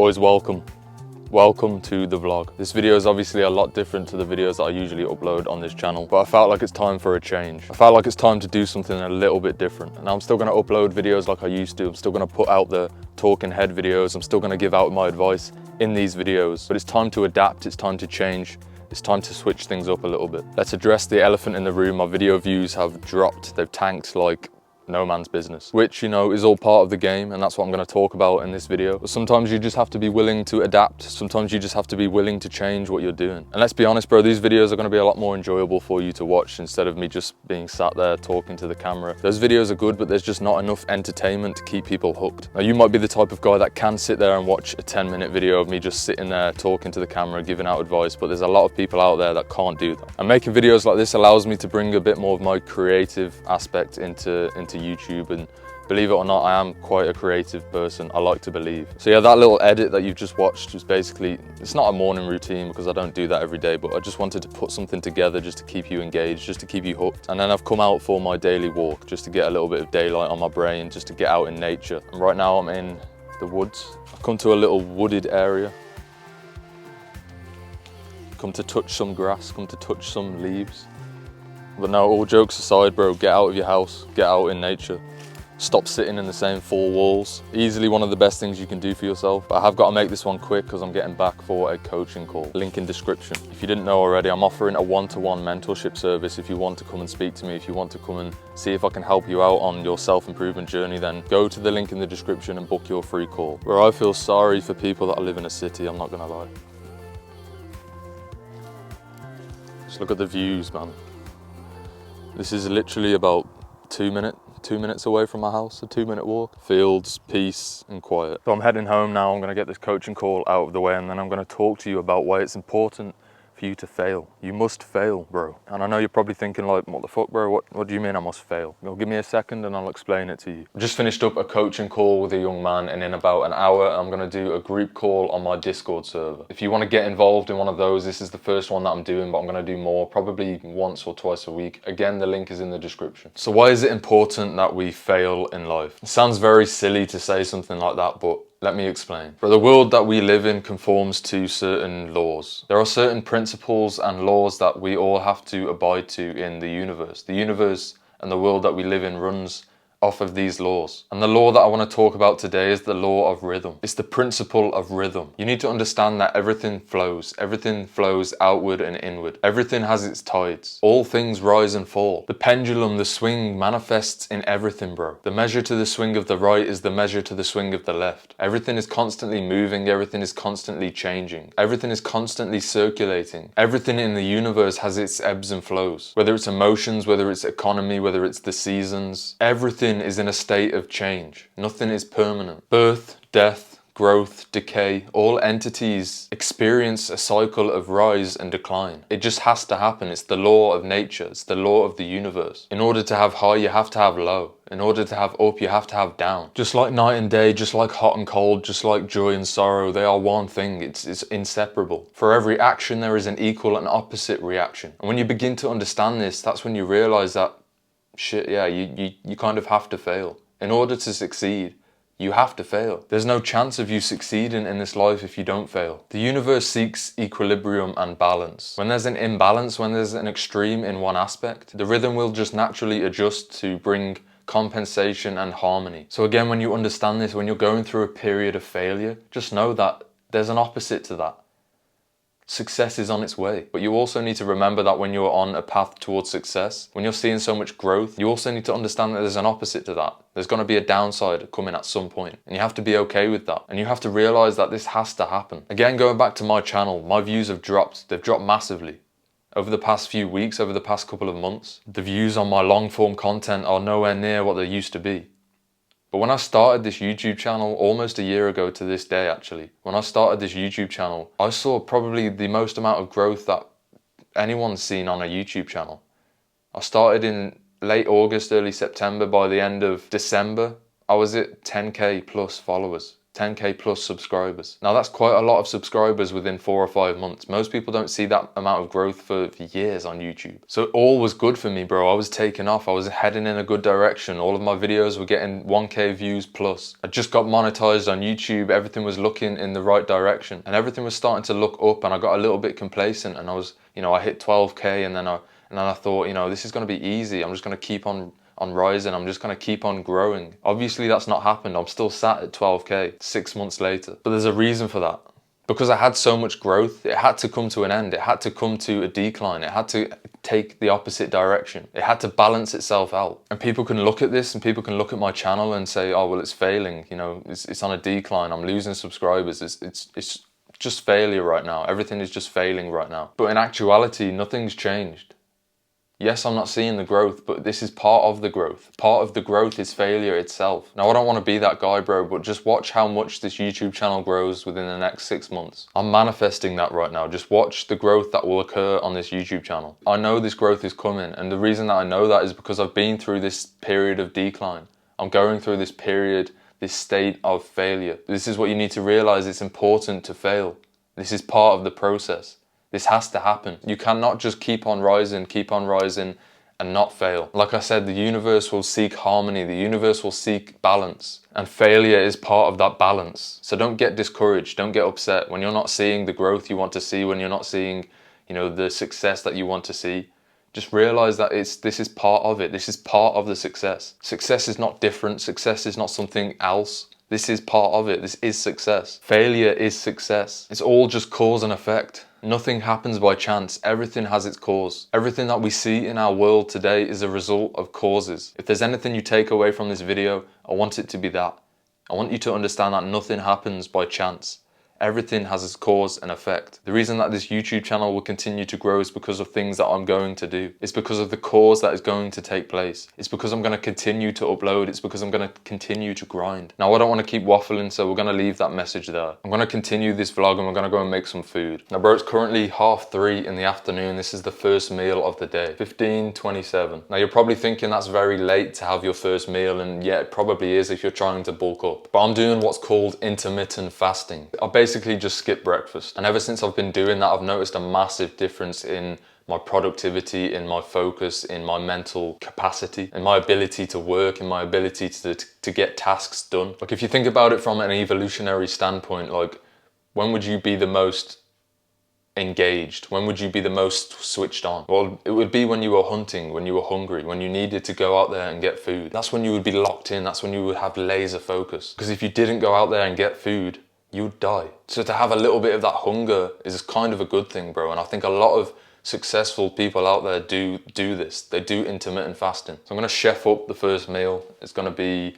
boys, welcome to the vlog. This video is obviously a lot different to the videos that I usually upload on this channel, but I felt like it's time for a change. I felt like it's time to do something a little bit different. And I'm still gonna upload videos like I used to. I'm still gonna put out the talking head videos. I'm still gonna give out my advice in these videos, but it's time to adapt, it's time to change. It's time to switch things up a little bit. Let's address the elephant in the room. My video views have dropped. They've tanked like no man's business, which, you know, is all part of the game, and that's what I'm going to talk about in this video. But sometimes you just have to be willing to adapt. Sometimes you just have to be willing to change what you're doing. And let's be honest, bro, these videos are going to be a lot more enjoyable for you to watch instead of me just being sat there talking to the camera. Those videos are good, but there's just not enough entertainment to keep people hooked. Now, you might be the type of guy that can sit there and watch a 10-minute video of me just sitting there talking to the camera, giving out advice, but there's a lot of people out there that can't do that. And making videos like this allows me to bring a bit more of my creative aspect into YouTube, and believe it or not, I am quite a creative person, I like to believe. So yeah, that little edit that you've just watched was basically, it's not a morning routine because I don't do that every day, but I just wanted to put something together just to keep you engaged, just to keep you hooked. And then I've come out for my daily walk just to get a little bit of daylight on my brain, just to get out in nature. And right now I'm in the woods. I've come to a little wooded area. Come to touch some grass, come to touch some leaves. But no, all jokes aside, bro, get out of your house, get out in nature. Stop sitting in the same four walls. Easily one of the best things you can do for yourself. But I have got to make this one quick because I'm getting back for a coaching call. Link in description. If you didn't know already, I'm offering a one-to-one mentorship service. If you want to come and speak to me, if you want to come and see if I can help you out on your self-improvement journey, then go to the link in the description and book your free call. Where I feel sorry for people that live in a city, I'm not gonna lie. Just look at the views, man. This is literally about 2 minutes away from my house, a 2-minute walk. Fields, peace and quiet. So I'm heading home now. I'm gonna get this coaching call out of the way, and then I'm gonna talk to you about why it's important for you to fail. You must fail, bro. And I know you're probably thinking like, what the fuck, bro? What do you mean I must fail? Well, give me a second and I'll explain it to you. I just finished up a coaching call with a young man, and in about an hour, I'm gonna do a group call on my Discord server. If you wanna get involved in one of those, this is the first one that I'm doing, but I'm gonna do more, probably once or twice a week. Again, the link is in the description. So why is it important that we fail in life? It sounds very silly to say something like that, but let me explain. For the world that we live in conforms to certain laws. There are certain principles and laws that we all have to abide to in the universe. The universe and the world that we live in runs off of these laws. And the law that I want to talk about today is the law of rhythm. It's the principle of rhythm. You need to understand that everything flows outward and inward. Everything has its tides. All things rise and fall. The pendulum, the swing manifests in everything, bro. The measure to the swing of the right is the measure to the swing of the left. Everything is constantly moving. Everything is constantly changing. Everything is constantly circulating. Everything in the universe has its ebbs and flows. Whether it's emotions, whether it's economy, whether it's the seasons, everything is in a state of change. Nothing is permanent. Birth, death, growth, decay, all entities experience a cycle of rise and decline. It just has to happen. It's the law of nature. It's the law of the universe. In order to have high, you have to have low. In order to have up, you have to have down. Just like night and day, just like hot and cold, just like joy and sorrow, they are one thing. It's inseparable. For every action, there is an equal and opposite reaction. And when you begin to understand this, that's when you realize that shit, yeah, you kind of have to fail. In order to succeed, you have to fail. There's no chance of you succeeding in this life if you don't fail. The universe seeks equilibrium and balance. When there's an imbalance, when there's an extreme in one aspect, the rhythm will just naturally adjust to bring compensation and harmony. So again, when you understand this, when you're going through a period of failure, just know that there's an opposite to that. Success is on its way. But you also need to remember that when you're on a path towards success, when you're seeing so much growth, you also need to understand that there's an opposite to that. There's going to be a downside coming at some point, and you have to be okay with that. And you have to realize that this has to happen. Again, going back to my channel, my views have dropped. They've dropped massively. Over the past few weeks, over the past couple of months, the views on my long form content are nowhere near what they used to be. But when I started this YouTube channel almost a year ago to this day, actually, when I started this YouTube channel, I saw probably the most amount of growth that anyone's seen on a YouTube channel. I started in late August, early September. By the end of December, I was at 10K plus followers 10k plus subscribers. Now that's quite a lot of subscribers within 4 or 5 months. Most people don't see that amount of growth for years on YouTube. So all was good for me, bro. I was taking off. I was heading in a good direction. All of my videos were getting 1k views plus. I just got monetized on YouTube. Everything was looking in the right direction and everything was starting to look up, and I got a little bit complacent, and I was, you know, I hit 12k and then I thought, you know, this is going to be easy. I'm just going to keep on rising. I'm just going to keep on growing. Obviously that's not happened. I'm still sat at 12k 6 months later. But there's a reason for that. Because I had so much growth, it had to come to an end. It had to come to a decline. It had to take the opposite direction. It had to balance itself out. And people can look at this and people can look at my channel and say, oh, well, it's failing. You know, it's on a decline. I'm losing subscribers. It's just failure right now. Everything is just failing right now. But in actuality, nothing's changed. Yes, I'm not seeing the growth, but this is part of the growth. Part of the growth is failure itself. Now, I don't want to be that guy, bro, but just watch how much this YouTube channel grows within the next 6 months. I'm manifesting that right now. Just watch the growth that will occur on this YouTube channel. I know this growth is coming, and the reason that I know that is because I've been through this period of decline. I'm going through this period, this state of failure. This is what you need to realize. It's important to fail. This is part of the process. This has to happen. You cannot just keep on rising and not fail. Like I said, the universe will seek harmony. The universe will seek balance. And failure is part of that balance. So don't get discouraged. Don't get upset when you're not seeing the growth you want to see, when you're not seeing, you know, the success that you want to see. Just realize that this is part of it. This is part of the success. Success is not different. Success is not something else. This is part of it. This is success. Failure is success. It's all just cause and effect. Nothing happens by chance. Everything has its cause. Everything that we see in our world today is a result of causes. If there's anything you take away from this video, I want it to be that. I want you to understand that nothing happens by chance. Everything has its cause and effect. The reason that this YouTube channel will continue to grow is because of things that I'm going to do. It's because of the cause that is going to take place. It's because I'm going to continue to upload. It's because I'm going to continue to grind. Now, I don't want to keep waffling, so we're going to leave that message there. I'm going to continue this vlog and we're going to go and make some food. Now, bro, it's currently 3:30 in the afternoon. This is the first meal of the day, 15:27. Now, you're probably thinking that's very late to have your first meal, and yeah, it probably is if you're trying to bulk up. But I'm doing what's called intermittent fasting. I basically just skip breakfast. And ever since I've been doing that, I've noticed a massive difference in my productivity, in my focus, in my mental capacity, in my ability to work, in my ability to get tasks done. Like, if you think about it from an evolutionary standpoint, like, when would you be the most engaged? When would you be the most switched on? Well, it would be when you were hunting, when you were hungry, when you needed to go out there and get food. That's when you would be locked in. That's when you would have laser focus. Because if you didn't go out there and get food, you would die. So to have a little bit of that hunger is kind of a good thing, bro. And I think a lot of successful people out there do this. They do intermittent fasting. So I'm gonna chef up the first meal. It's gonna be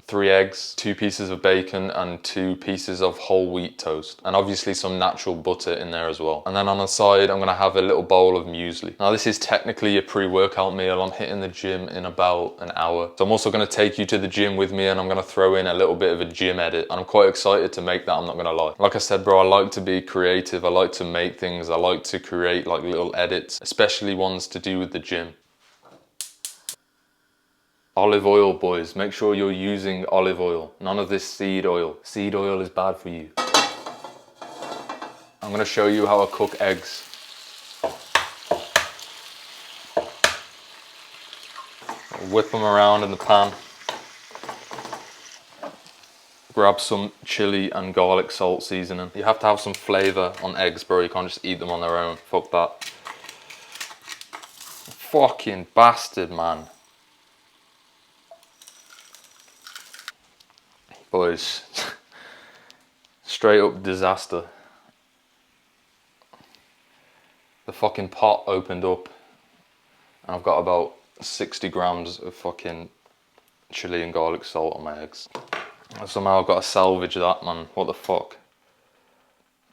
3 eggs, 2 pieces of bacon, and 2 pieces of whole wheat toast. And obviously some natural butter in there as well. And then on the side, I'm gonna have a little bowl of muesli. Now, this is technically a pre-workout meal. I'm hitting the gym in about an hour. So I'm also gonna take you to the gym with me, and I'm gonna throw in a little bit of a gym edit. And I'm quite excited to make that, I'm not gonna lie. Like I said, bro, I like to be creative. I like to make things. I like to create like little edits, especially ones to do with the gym. Olive oil, boys. Make sure you're using olive oil. None of this seed oil. Seed oil is bad for you. I'm gonna show you how I cook eggs. Whip them around in the pan. Grab some chili and garlic salt seasoning. You have to have some flavor on eggs, bro. You can't just eat them on their own. Fuck that. Fucking bastard, man. Boys, straight up disaster. The fucking pot opened up and I've got about 60 grams of fucking chili and garlic salt on my eggs. And somehow I've got to salvage that, man. What the fuck?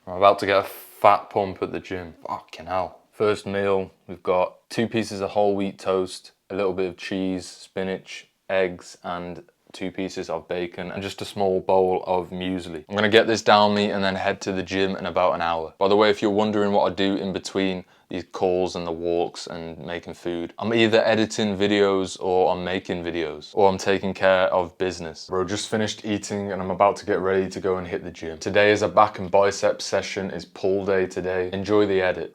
I'm about to get a fat pump at the gym. Fucking hell. First meal, we've got 2 pieces of whole wheat toast, a little bit of cheese, spinach, eggs, and 2 pieces of bacon, and just a small bowl of muesli. I'm gonna get this down me and then head to the gym in about an hour. By the way, if you're wondering what I do in between these calls and the walks and making food, I'm either editing videos or I'm making videos or I'm taking care of business. Bro, just finished eating and I'm about to get ready to go and hit the gym. Today is a back and bicep session, it's pull day today. Enjoy the edit.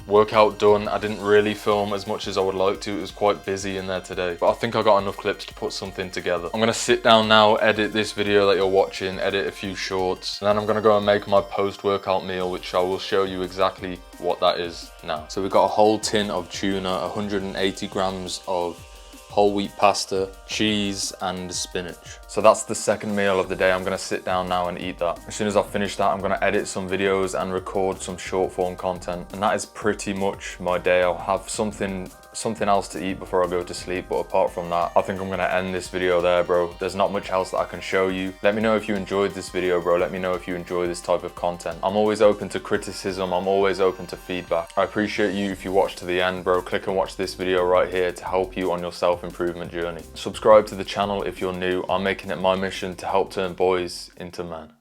Workout done. I didn't really film as much as I would like to. It was quite busy in there today, but I think I got enough clips to put something together. I'm gonna sit down now, edit this video that you're watching, edit a few shorts, and then I'm gonna go and make my post-workout meal, which I will show you exactly what that is now. So we've got a whole tin of tuna, 180 grams of whole wheat pasta, cheese, and spinach. So that's the second meal of the day. I'm gonna sit down now and eat that. As soon as I finish that, I'm gonna edit some videos and record some short form content. And that is pretty much my day. I'll have something else to eat before I go to sleep, but apart from that, I think I'm gonna end this video there, bro. There's not much else that I can show you. Let me know if you enjoyed this video, bro. Let me know if you enjoy this type of content. I'm always open to criticism. I'm always open to feedback. I appreciate you if you watch to the end, bro. Click and watch this video right here to help you on your self-improvement journey. Subscribe to the channel if you're new. I'm making it my mission to help turn boys into men.